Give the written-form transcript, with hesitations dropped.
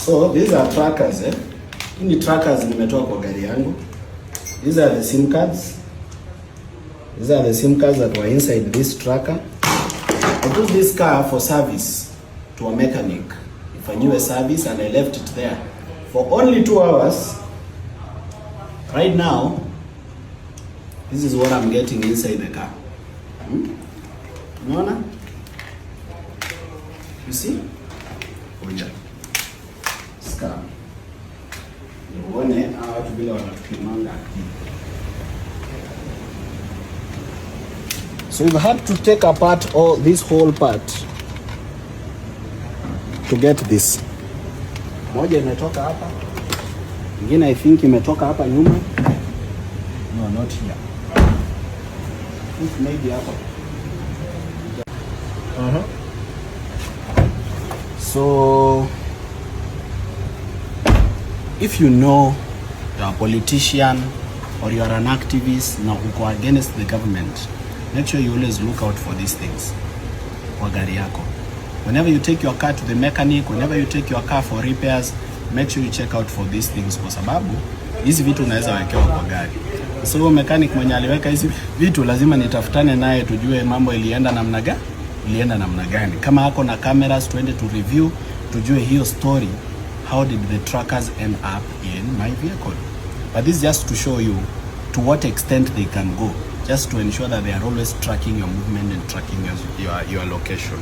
So these are trackers Ni trackers nimetoa kwa gari yangu. These are the SIM cards. These are the SIM cards that were inside this tracker. I took this car for service to a mechanic. Ifanyiwe service and I left it there for only 2 hours. Right now, this is what I'm getting inside the car. Unaona? You see? Oja. Scam. Uone watu bila wanatukimanga. So we've had to take apart all this whole part to get this. Moja imetoka hapa. Ingine I think imetoka hapa nyuma. No, not here. I think maybe hapa. So if you know you're a politician or you are an activist na uko against the government, make sure you always look out for these things kwa gari yako. Whenever you take your car to the mechanic, whenever you take your car for repairs, make sure you check out for these things kwa sababu hizi vitu unaweza wekewa kwa gari. So mechanic mwenye aliweka hizi vitu lazima nitafutane naye tujue mambo ilienda namna gani. Kama hako na cameras tuende to review tujue hiyo story. How did the trackers end up in my vehicle? But this is just to show you to what extent they can go, just to ensure that they are always tracking your movement and tracking your location.